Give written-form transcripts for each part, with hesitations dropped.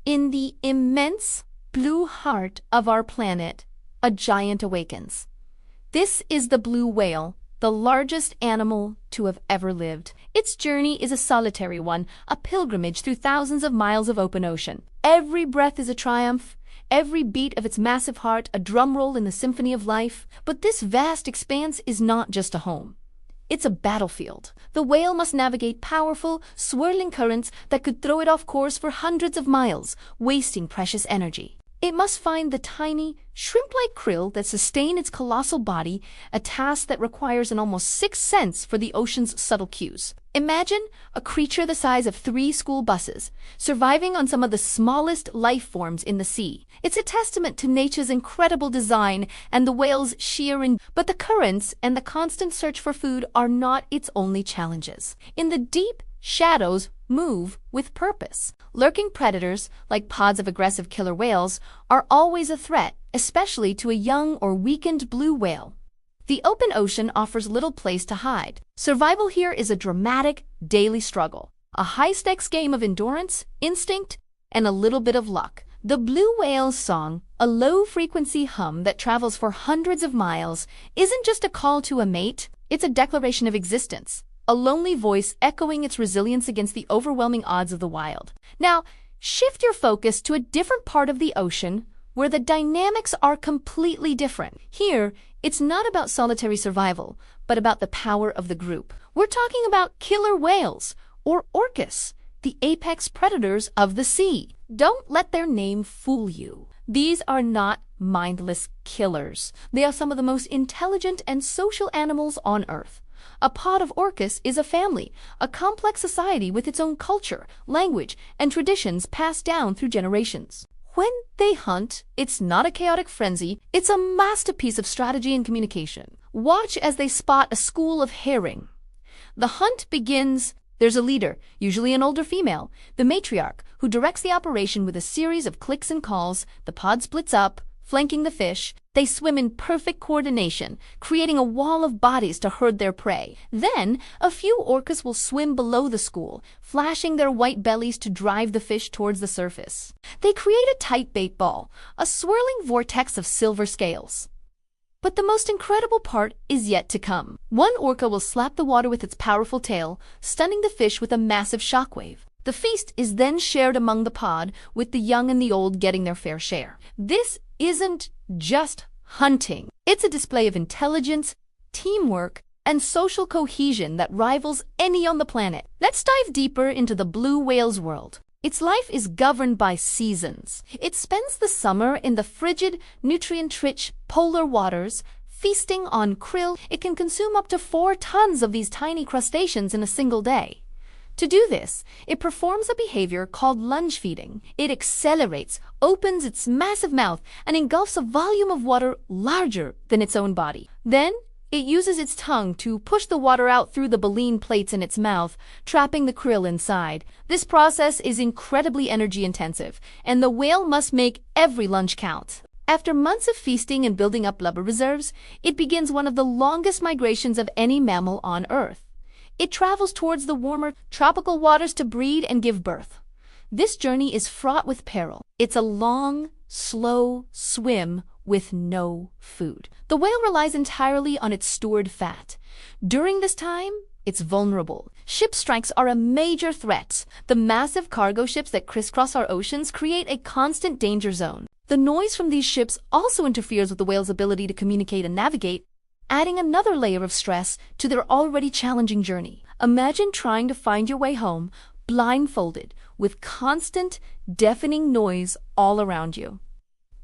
In the immense blue heart of our planet, a giant awakens. This is the blue whale, the largest animal to have ever lived. Its journey is a solitary one, a pilgrimage through thousands of miles of open ocean. Every breath is a triumph, every beat of its massive heart a drum roll in the symphony of life. But this vast expanse is not just a home. It's a battlefield. The whale must navigate powerful, swirling currents that could throw it off course for hundreds of miles, wasting precious energy. It must find the tiny, shrimp-like krill that sustain its colossal body, a task that requires an almost sixth sense for the ocean's subtle cues. Imagine a creature the size of 3 school buses, surviving on some of the smallest life forms in the sea. It's a testament to nature's incredible design and the whale's But the currents and the constant search for food are not its only challenges. In the deep shadows, move with purpose. Lurking predators, like pods of aggressive killer whales, are always a threat, especially to a young or weakened blue whale. The open ocean offers little place to hide. Survival here is a dramatic, daily struggle, a high-stakes game of endurance, instinct, and a little bit of luck. The blue whale's song, a low-frequency hum that travels for hundreds of miles, isn't just a call to a mate, it's a declaration of existence. A lonely voice echoing its resilience against the overwhelming odds of the wild. Now, shift your focus to a different part of the ocean where the dynamics are completely different. Here, it's not about solitary survival, but about the power of the group. We're talking about killer whales, or orcas, the apex predators of the sea. Don't let their name fool you. These are not mindless killers. They are some of the most intelligent and social animals on Earth. A pod of orcas is a family, a complex society with its own culture, language, and traditions passed down through generations. When they hunt, it's not a chaotic frenzy, it's a masterpiece of strategy and communication. Watch as they spot a school of herring. The hunt begins. There's a leader, usually an older female, the matriarch, who directs the operation with a series of clicks and calls. The pod splits up, flanking the fish. They swim in perfect coordination, creating a wall of bodies to herd their prey. Then, a few orcas will swim below the school, flashing their white bellies to drive the fish towards the surface. They create a tight bait ball, a swirling vortex of silver scales. But the most incredible part is yet to come. One orca will slap the water with its powerful tail, stunning the fish with a massive shockwave. The feast is then shared among the pod, with the young and the old getting their fair share. This isn't just hunting. It's a display of intelligence, teamwork, and social cohesion that rivals any on the planet. Let's dive deeper into the blue whale's world. Its life is governed by seasons. It spends the summer in the frigid, nutrient-rich polar waters, feasting on krill. It can consume up to 4 tons of these tiny crustaceans in a single day. To do this, it performs a behavior called lunge feeding. It accelerates, opens its massive mouth, and engulfs a volume of water larger than its own body. Then, it uses its tongue to push the water out through the baleen plates in its mouth, trapping the krill inside. This process is incredibly energy-intensive, and the whale must make every lunge count. After months of feasting and building up blubber reserves, it begins one of the longest migrations of any mammal on Earth. It travels towards the warmer, tropical waters to breed and give birth. This journey is fraught with peril. It's a long, slow swim with no food. The whale relies entirely on its stored fat. During this time, it's vulnerable. Ship strikes are a major threat. The massive cargo ships that crisscross our oceans create a constant danger zone. The noise from these ships also interferes with the whale's ability to communicate and navigate, adding another layer of stress to their already challenging journey. Imagine trying to find your way home, blindfolded, with constant, deafening noise all around you.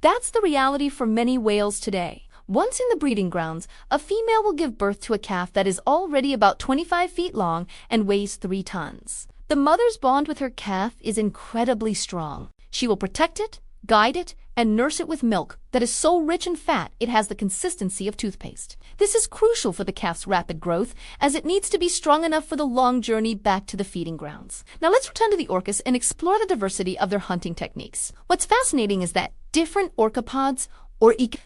That's the reality for many whales today. Once in the breeding grounds, a female will give birth to a calf that is already about 25 feet long and weighs 3 tons. The mother's bond with her calf is incredibly strong. She will protect it, guide it, and nurse it with milk that is so rich in fat it has the consistency of toothpaste. This is crucial for the calf's rapid growth, as it needs to be strong enough for the long journey back to the feeding grounds. Now let's return to the orcas and explore the diversity of their hunting techniques. What's fascinating is that different orca pods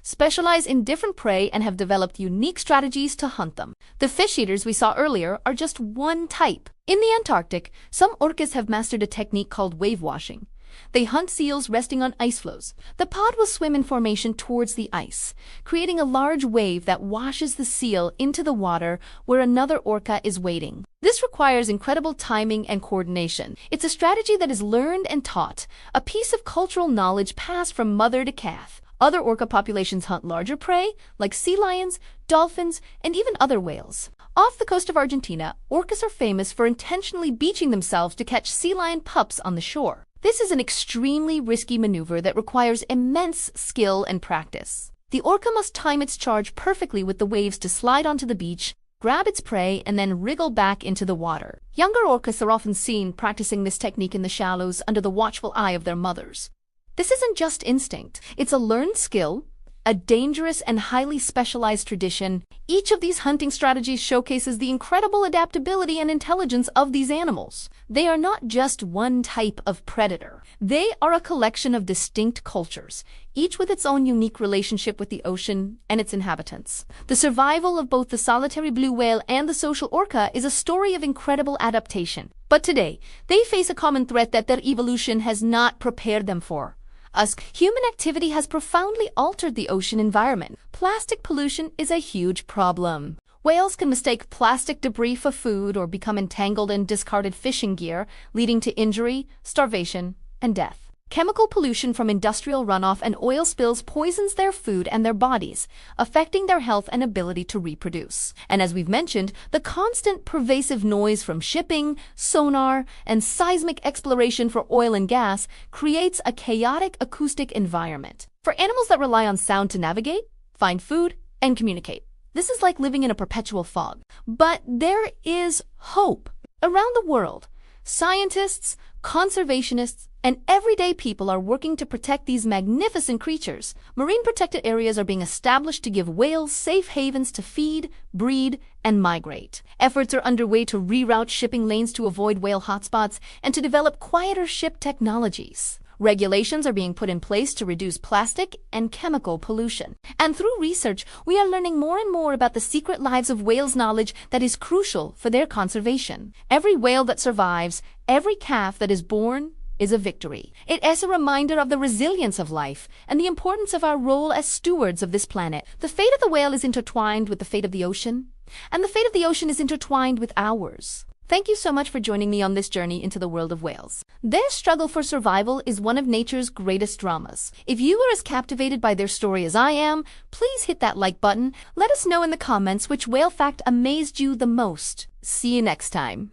specialize in different prey and have developed unique strategies to hunt them. The fish eaters we saw earlier are just one type. In the Antarctic, some orcas have mastered a technique called wave washing. They hunt seals resting on ice floes. The pod will swim in formation towards the ice, creating a large wave that washes the seal into the water where another orca is waiting. This requires incredible timing and coordination. It's a strategy that is learned and taught, a piece of cultural knowledge passed from mother to calf. Other orca populations hunt larger prey, like sea lions, dolphins, and even other whales. Off the coast of Argentina, orcas are famous for intentionally beaching themselves to catch sea lion pups on the shore. This is an extremely risky maneuver that requires immense skill and practice. The orca must time its charge perfectly with the waves to slide onto the beach, grab its prey, and then wriggle back into the water. Younger orcas are often seen practicing this technique in the shallows under the watchful eye of their mothers. This isn't just instinct, it's a learned skill, a dangerous and highly specialized tradition. Each of these hunting strategies showcases the incredible adaptability and intelligence of these animals. They are not just one type of predator. They are a collection of distinct cultures, each with its own unique relationship with the ocean and its inhabitants. The survival of both the solitary blue whale and the social orca is a story of incredible adaptation. But today, they face a common threat that their evolution has not prepared them for. Human activity has profoundly altered the ocean environment. Plastic pollution is a huge problem. Whales can mistake plastic debris for food or become entangled in discarded fishing gear, leading to injury, starvation, and death. Chemical pollution from industrial runoff and oil spills poisons their food and their bodies, affecting their health and ability to reproduce. And as we've mentioned, the constant pervasive noise from shipping, sonar, and seismic exploration for oil and gas creates a chaotic acoustic environment. For animals that rely on sound to navigate, find food, and communicate, this is like living in a perpetual fog. But there is hope. Around the world, scientists, conservationists, and everyday people are working to protect these magnificent creatures. Marine protected areas are being established to give whales safe havens to feed, breed, and migrate. Efforts are underway to reroute shipping lanes to avoid whale hotspots and to develop quieter ship technologies. Regulations are being put in place to reduce plastic and chemical pollution. And through research, we are learning more and more about the secret lives of whales, knowledge that is crucial for their conservation. Every whale that survives, every calf that is born, is a victory. It is a reminder of the resilience of life and the importance of our role as stewards of this planet. The fate of the whale is intertwined with the fate of the ocean, and the fate of the ocean is intertwined with ours. Thank you so much for joining me on this journey into the world of whales. Their struggle for survival is one of nature's greatest dramas. If you are as captivated by their story as I am, please hit that like button. Let us know in the comments which whale fact amazed you the most. See you next time.